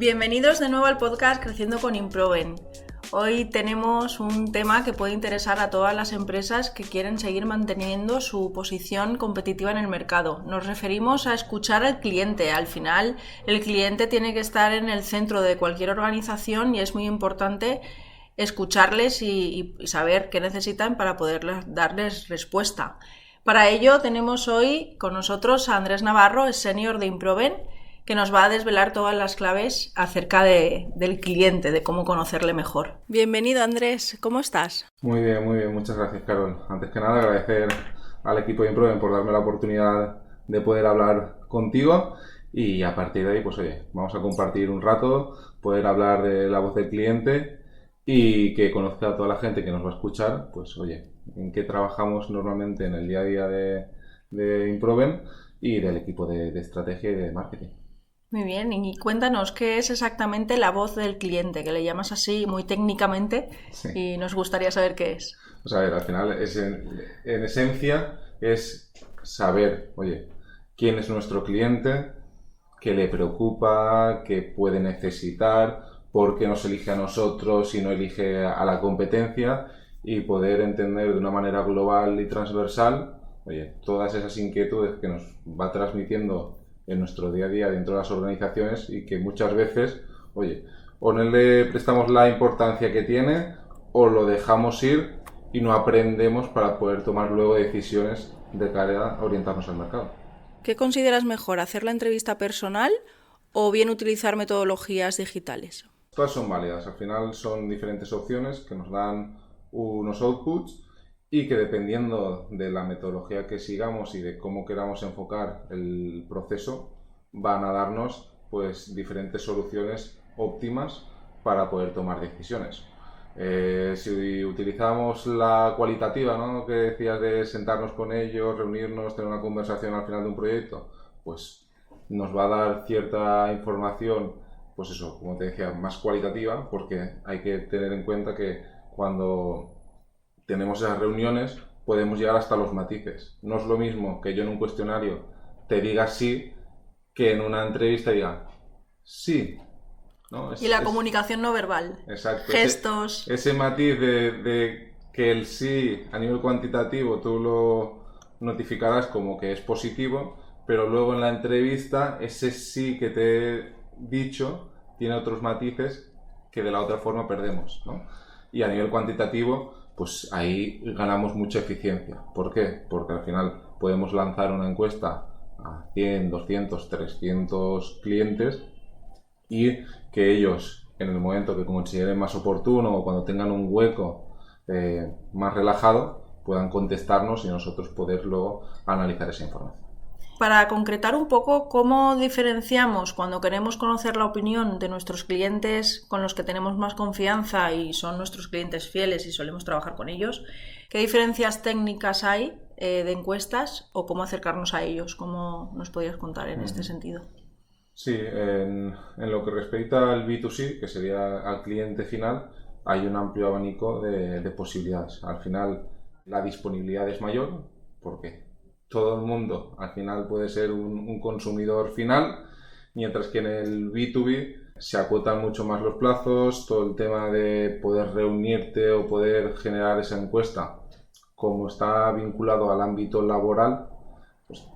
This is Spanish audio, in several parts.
Bienvenidos de nuevo al podcast Creciendo con Improven. Hoy tenemos un tema que puede interesar a todas las empresas que quieren seguir manteniendo su posición competitiva en el mercado. Nos referimos a escuchar al cliente. Al final, el cliente tiene que estar en el centro de cualquier organización y es muy importante escucharles y saber qué necesitan para poder darles respuesta. Para ello tenemos hoy con nosotros a Andrés Navarro, es senior de Improven, que nos va a desvelar todas las claves acerca del cliente, de cómo conocerle mejor. Bienvenido, Andrés, ¿cómo estás? Muy bien, muchas gracias, Carol. Antes que nada, agradecer al equipo de Improven por darme la oportunidad de poder hablar contigo y a partir de ahí, pues oye, vamos a compartir un rato, poder hablar de la voz del cliente y que conozca a toda la gente que nos va a escuchar, pues oye, en qué trabajamos normalmente en el día a día de Improven y del equipo de estrategia y de marketing. Muy bien, y cuéntanos qué es exactamente la voz del cliente, que le llamas así muy técnicamente, sí. Y nos gustaría saber qué es. Pues a ver, al final, en esencia, es saber, oye, quién es nuestro cliente, qué le preocupa, qué puede necesitar, por qué nos elige a nosotros y no elige a la competencia y poder entender de una manera global y transversal, oye, todas esas inquietudes que nos va transmitiendo en nuestro día a día dentro de las organizaciones y que muchas veces, oye, o no le prestamos la importancia que tiene o lo dejamos ir y no aprendemos para poder tomar luego decisiones de cara a orientarnos al mercado. ¿Qué consideras mejor, hacer la entrevista personal o bien utilizar metodologías digitales? Todas son válidas, al final son diferentes opciones que nos dan unos outputs y que dependiendo de la metodología que sigamos y de cómo queramos enfocar el proceso, van a darnos pues diferentes soluciones óptimas para poder tomar decisiones. Si utilizamos la cualitativa, ¿no?, que decías de sentarnos con ellos, reunirnos, tener una conversación al final de un proyecto, pues nos va a dar cierta información, pues eso, como te decía, más cualitativa, porque hay que tener en cuenta que cuando tenemos esas reuniones, podemos llegar hasta los matices. No es lo mismo que yo en un cuestionario te diga sí, que en una entrevista diga sí. ¿No? Y la comunicación no verbal. Exacto. Gestos. Ese matiz de que el sí a nivel cuantitativo tú lo notificarás como que es positivo, pero luego en la entrevista ese sí que te he dicho tiene otros matices que de la otra forma perdemos, ¿no? Y a nivel cuantitativo, pues ahí ganamos mucha eficiencia. ¿Por qué? Porque al final podemos lanzar una encuesta a 100, 200, 300 clientes y que ellos, en el momento que consideren más oportuno o cuando tengan un hueco más relajado, puedan contestarnos y nosotros poder luego analizar esa información. Para concretar un poco, ¿cómo diferenciamos cuando queremos conocer la opinión de nuestros clientes con los que tenemos más confianza y son nuestros clientes fieles y solemos trabajar con ellos? ¿Qué diferencias técnicas hay de encuestas o cómo acercarnos a ellos? ¿Cómo nos podrías contar en este sentido? Sí, en lo que respecta al B2C, que sería al cliente final, hay un amplio abanico de posibilidades. Al final, la disponibilidad es mayor porque todo el mundo al final puede ser un consumidor final, mientras que en el B2B se acotan mucho más los plazos, todo el tema de poder reunirte o poder generar esa encuesta, como está vinculado al ámbito laboral, pues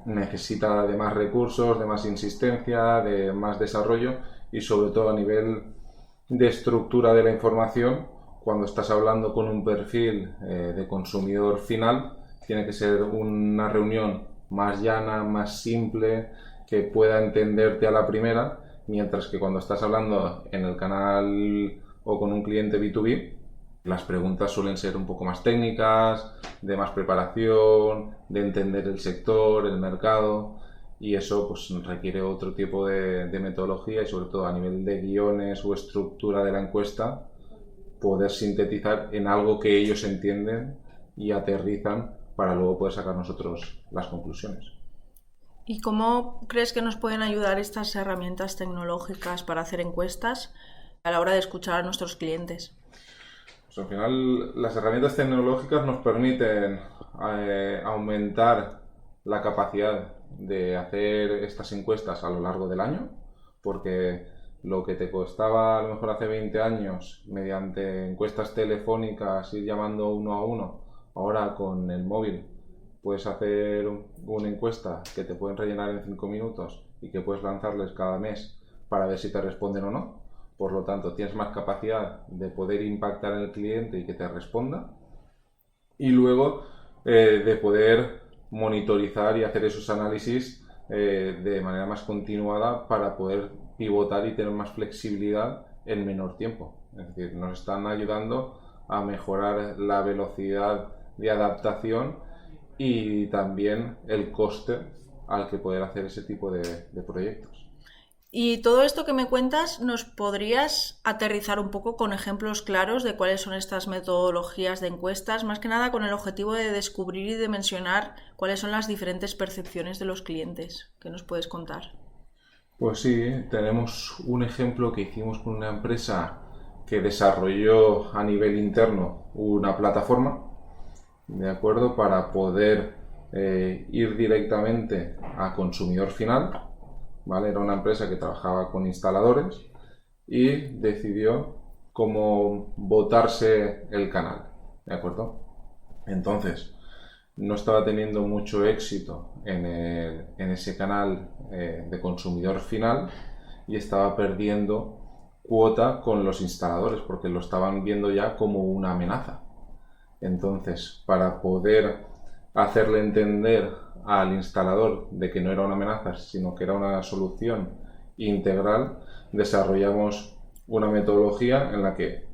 necesita de más recursos, de más insistencia, de más desarrollo y sobre todo a nivel de estructura de la información, cuando estás hablando con un perfil de consumidor final, tiene que ser una reunión más llana, más simple, que pueda entenderte a la primera, mientras que cuando estás hablando en el canal o con un cliente B2B, las preguntas suelen ser un poco más técnicas, de más preparación, de entender el sector, el mercado, y eso pues requiere otro tipo de metodología y sobre todo a nivel de guiones o estructura de la encuesta, poder sintetizar en algo que ellos entienden y aterrizan para luego poder sacar nosotros las conclusiones. ¿Y cómo crees que nos pueden ayudar estas herramientas tecnológicas para hacer encuestas a la hora de escuchar a nuestros clientes? Pues al final las herramientas tecnológicas nos permiten aumentar la capacidad de hacer estas encuestas a lo largo del año, porque lo que te costaba a lo mejor hace 20 años mediante encuestas telefónicas, ir llamando uno a uno, ahora con el móvil puedes hacer una encuesta que te pueden rellenar en 5 minutos y que puedes lanzarles cada mes para ver si te responden o no. Por lo tanto, tienes más capacidad de poder impactar en el cliente y que te responda. Y luego de poder monitorizar y hacer esos análisis de manera más continuada para poder pivotar y tener más flexibilidad en menor tiempo. Es decir, nos están ayudando a mejorar la velocidad de adaptación y también el coste al que poder hacer ese tipo de proyectos. Y todo esto que me cuentas, ¿nos podrías aterrizar un poco con ejemplos claros de cuáles son estas metodologías de encuestas? Más que nada con el objetivo de descubrir y dimensionar cuáles son las diferentes percepciones de los clientes. ¿Qué nos puedes contar? Pues sí, tenemos un ejemplo que hicimos con una empresa que desarrolló a nivel interno una plataforma, ¿de acuerdo? Para poder ir directamente a consumidor final, ¿vale? Era una empresa que trabajaba con instaladores y decidió cómo votarse el canal, ¿de acuerdo? Entonces, no estaba teniendo mucho éxito en ese canal de consumidor final y estaba perdiendo cuota con los instaladores porque lo estaban viendo ya como una amenaza. Entonces, para poder hacerle entender al instalador de que no era una amenaza, sino que era una solución integral, desarrollamos una metodología en la que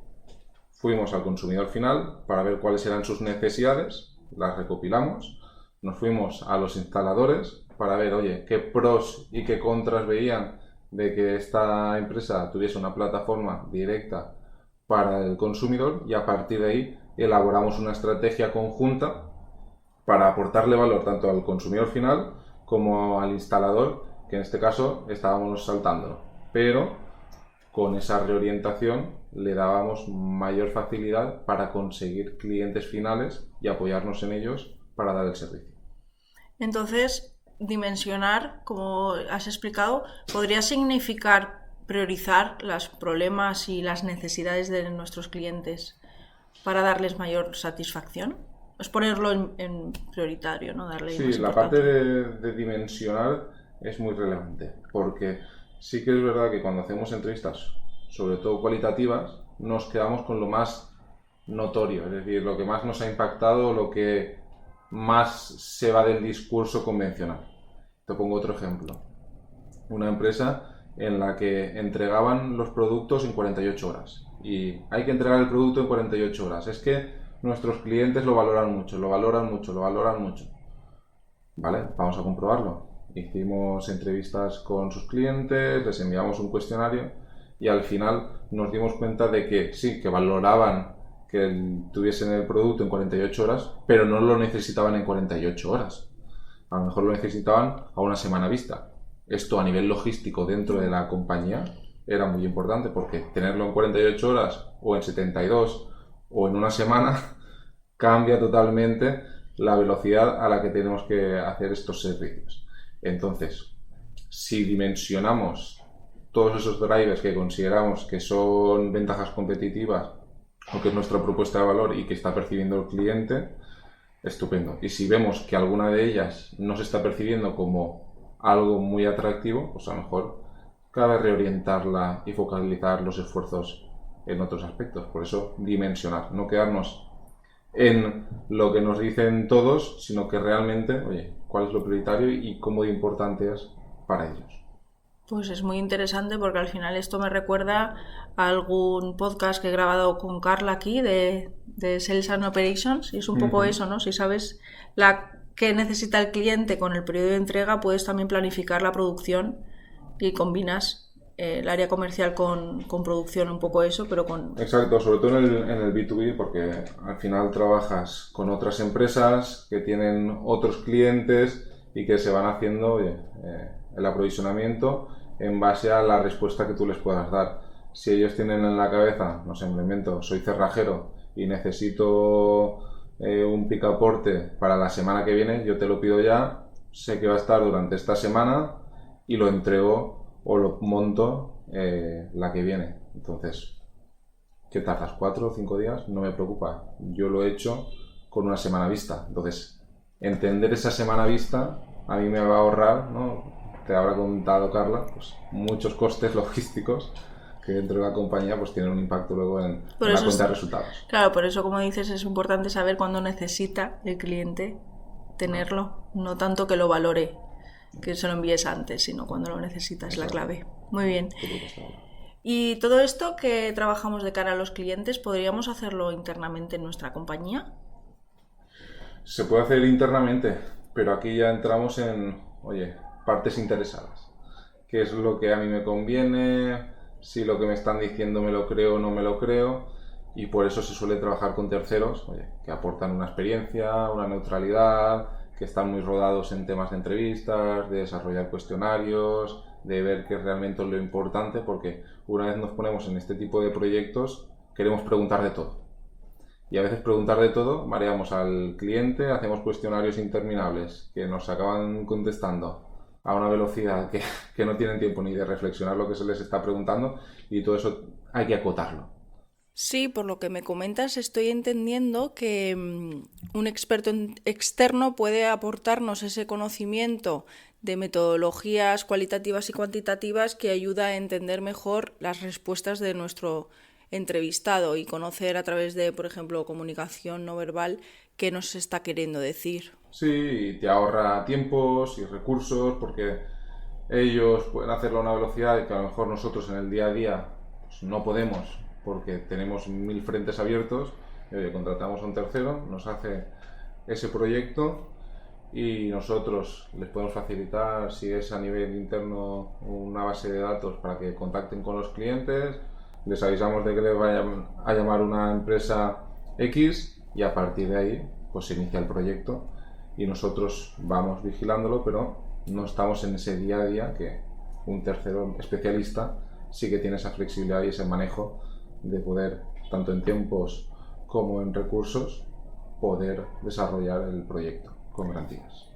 fuimos al consumidor final para ver cuáles eran sus necesidades, las recopilamos, nos fuimos a los instaladores para ver, oye, qué pros y qué contras veían de que esta empresa tuviese una plataforma directa para el consumidor y a partir de ahí elaboramos una estrategia conjunta para aportarle valor tanto al consumidor final como al instalador, que en este caso estábamos saltándolo. Pero con esa reorientación le dábamos mayor facilidad para conseguir clientes finales y apoyarnos en ellos para dar el servicio. Entonces, dimensionar, como has explicado, podría significar priorizar los problemas y las necesidades de nuestros clientes para darles mayor satisfacción. Es ponerlo en prioritario, ¿no? Darle Sí, más la parte de dimensionar es muy relevante, porque sí que es verdad que cuando hacemos entrevistas, sobre todo cualitativas, nos quedamos con lo más notorio, es decir, lo que más nos ha impactado, lo que más se va del discurso convencional. Te pongo otro ejemplo. Una empresa en la que entregaban los productos en 48 horas. Y hay que entregar el producto en 48 horas. Es que nuestros clientes lo valoran mucho, lo valoran mucho, lo valoran mucho. Vale, vamos a comprobarlo. Hicimos entrevistas con sus clientes, les enviamos un cuestionario y al final nos dimos cuenta de que sí, que valoraban que tuviesen el producto en 48 horas, pero no lo necesitaban en 48 horas. A lo mejor lo necesitaban a una semana vista. Esto a nivel logístico dentro de la compañía era muy importante porque tenerlo en 48 horas o en 72 o en una semana cambia totalmente la velocidad a la que tenemos que hacer estos servicios. Entonces, si dimensionamos todos esos drivers que consideramos que son ventajas competitivas o que es nuestra propuesta de valor y que está percibiendo el cliente, estupendo. Y si vemos que alguna de ellas no se está percibiendo como algo muy atractivo, pues a lo mejor cabe reorientarla y focalizar los esfuerzos en otros aspectos. Por eso, dimensionar, no quedarnos en lo que nos dicen todos, sino que realmente, oye, cuál es lo prioritario y cómo de importante es para ellos. Pues es muy interesante porque al final esto me recuerda a algún podcast que he grabado con Carla aquí de Sales and Operations y es un poco eso, ¿no? Si sabes qué necesita el cliente con el periodo de entrega, puedes también planificar la producción y combinas el área comercial con producción, un poco eso, pero con... Exacto, sobre todo en el B2B, porque al final trabajas con otras empresas que tienen otros clientes y que se van haciendo el aprovisionamiento en base a la respuesta que tú les puedas dar. Si ellos tienen en la cabeza, no sé, me invento, soy cerrajero y necesito un picaporte para la semana que viene, yo te lo pido ya, sé que va a estar durante esta semana y lo entrego o lo monto la que viene. Entonces, ¿qué tardas? ¿4 o 5 días? No me preocupa. Yo lo he hecho con una semana vista. Entonces, entender esa semana vista a mí me va a ahorrar, ¿no? Te habrá contado Carla, pues muchos costes logísticos que dentro de la compañía pues tienen un impacto luego en la cuenta de resultados. Claro, por eso, como dices, es importante saber cuándo necesita el cliente tenerlo, no tanto que lo valore, que se lo envíes antes, sino cuando lo necesitas, es la clave. Muy bien. Y todo esto que trabajamos de cara a los clientes, ¿podríamos hacerlo internamente en nuestra compañía? Se puede hacer internamente, pero aquí ya entramos en, partes interesadas. ¿Qué es lo que a mí me conviene? Si lo que me están diciendo me lo creo o no me lo creo. Y por eso se suele trabajar con terceros, que aportan una experiencia, una neutralidad, que están muy rodados en temas de entrevistas, de desarrollar cuestionarios, de ver qué es realmente lo importante, porque una vez nos ponemos en este tipo de proyectos, queremos preguntar de todo. Y a veces preguntar de todo, mareamos al cliente, hacemos cuestionarios interminables que nos acaban contestando a una velocidad que no tienen tiempo ni de reflexionar lo que se les está preguntando, y todo eso hay que acotarlo. Sí, por lo que me comentas, estoy entendiendo que un experto externo puede aportarnos ese conocimiento de metodologías cualitativas y cuantitativas que ayuda a entender mejor las respuestas de nuestro entrevistado y conocer a través de, por ejemplo, comunicación no verbal qué nos está queriendo decir. Sí, y te ahorra tiempos y recursos porque ellos pueden hacerlo a una velocidad que a lo mejor nosotros en el día a día pues, no podemos, porque tenemos 1000 frentes abiertos. Y, contratamos a un tercero, nos hace ese proyecto y nosotros les podemos facilitar, si es a nivel interno, una base de datos para que contacten con los clientes. Les avisamos de que les vayan a llamar una empresa X y a partir de ahí pues se inicia el proyecto y nosotros vamos vigilándolo, pero no estamos en ese día a día que un tercero especialista sí que tiene esa flexibilidad y ese manejo de poder, tanto en tiempos como en recursos, poder desarrollar el proyecto con garantías.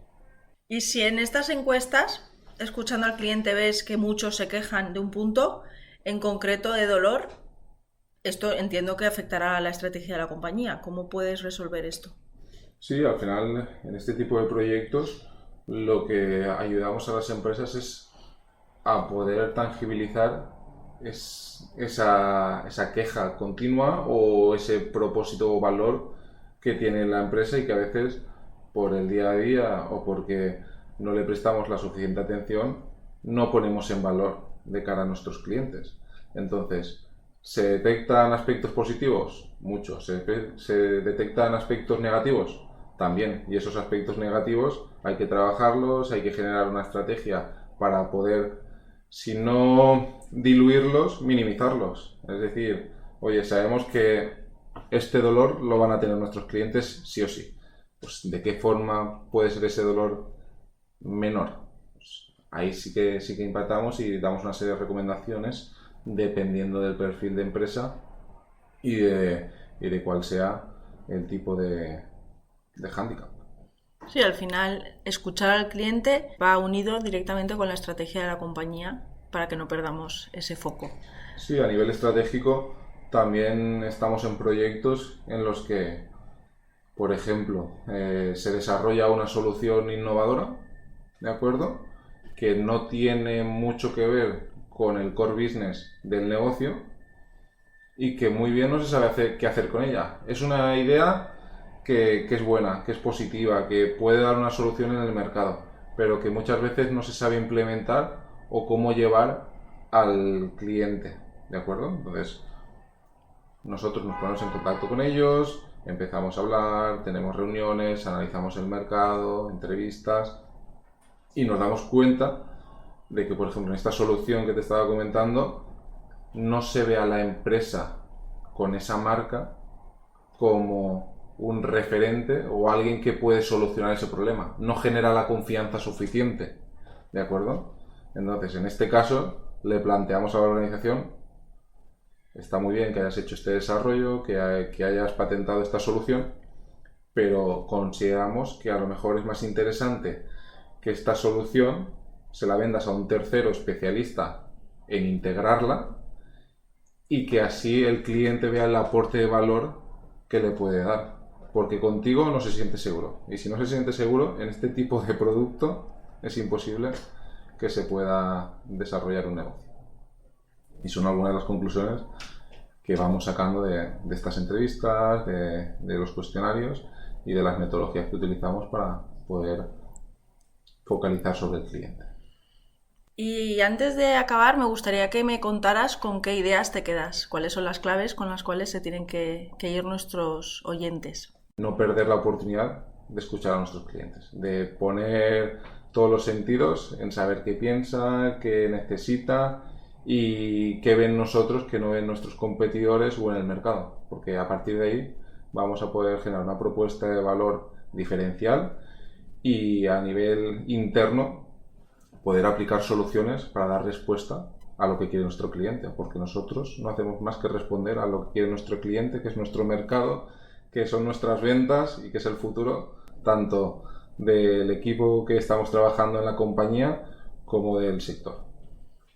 Y si en estas encuestas, escuchando al cliente, ves que muchos se quejan de un punto en concreto de dolor, esto entiendo que afectará a la estrategia de la compañía. ¿Cómo puedes resolver esto? Sí, al final, en este tipo de proyectos, lo que ayudamos a las empresas es a poder tangibilizar esa queja continua o ese propósito o valor que tiene la empresa y que a veces por el día a día o porque no le prestamos la suficiente atención no ponemos en valor de cara a nuestros clientes. Entonces, ¿se detectan aspectos positivos? Muchos. ¿Se detectan aspectos negativos? También. Y esos aspectos negativos hay que trabajarlos, hay que generar una estrategia para poder, si no diluirlos, minimizarlos. Es decir, sabemos que este dolor lo van a tener nuestros clientes sí o sí. Pues, ¿de qué forma puede ser ese dolor menor? Pues, ahí sí que impactamos y damos una serie de recomendaciones dependiendo del perfil de empresa y de cuál sea el tipo de hándicap. Sí, al final escuchar al cliente va unido directamente con la estrategia de la compañía para que no perdamos ese foco. Sí, a nivel estratégico también estamos en proyectos en los que, por ejemplo, se desarrolla una solución innovadora, ¿de acuerdo? Que no tiene mucho que ver con el core business del negocio y que muy bien no se sabe qué hacer con ella. Es una idea que es buena, que es positiva, que puede dar una solución en el mercado, pero que muchas veces no se sabe implementar o cómo llevar al cliente, ¿de acuerdo? Entonces, nosotros nos ponemos en contacto con ellos, empezamos a hablar, tenemos reuniones, analizamos el mercado, entrevistas y nos damos cuenta de que, por ejemplo, en esta solución que te estaba comentando, no se ve a la empresa con esa marca como un referente o alguien que puede solucionar ese problema. No genera la confianza suficiente, ¿de acuerdo? Entonces, en este caso, le planteamos a la organización: está muy bien que hayas hecho este desarrollo, que hayas patentado esta solución, pero consideramos que a lo mejor es más interesante que esta solución se la vendas a un tercero especialista en integrarla y que así el cliente vea el aporte de valor que le puede dar. Porque contigo no se siente seguro. Y si no se siente seguro, en este tipo de producto es imposible que se pueda desarrollar un negocio. Y son algunas de las conclusiones que vamos sacando de estas entrevistas, de los cuestionarios y de las metodologías que utilizamos para poder focalizar sobre el cliente. Y antes de acabar, me gustaría que me contaras con qué ideas te quedas, cuáles son las claves con las cuales se tienen que ir nuestros oyentes. No perder la oportunidad de escuchar a nuestros clientes, de poner todos los sentidos en saber qué piensa, qué necesita y qué ven nosotros que no ven nuestros competidores o en el mercado, porque a partir de ahí vamos a poder generar una propuesta de valor diferencial y a nivel interno poder aplicar soluciones para dar respuesta a lo que quiere nuestro cliente, porque nosotros no hacemos más que responder a lo que quiere nuestro cliente, que es nuestro mercado, que son nuestras ventas y que es el futuro tanto del equipo que estamos trabajando en la compañía como del sector.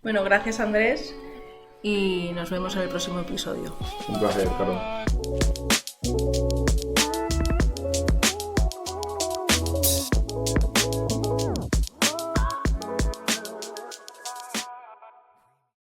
Bueno, gracias Andrés y nos vemos en el próximo episodio. Un placer, Carlos.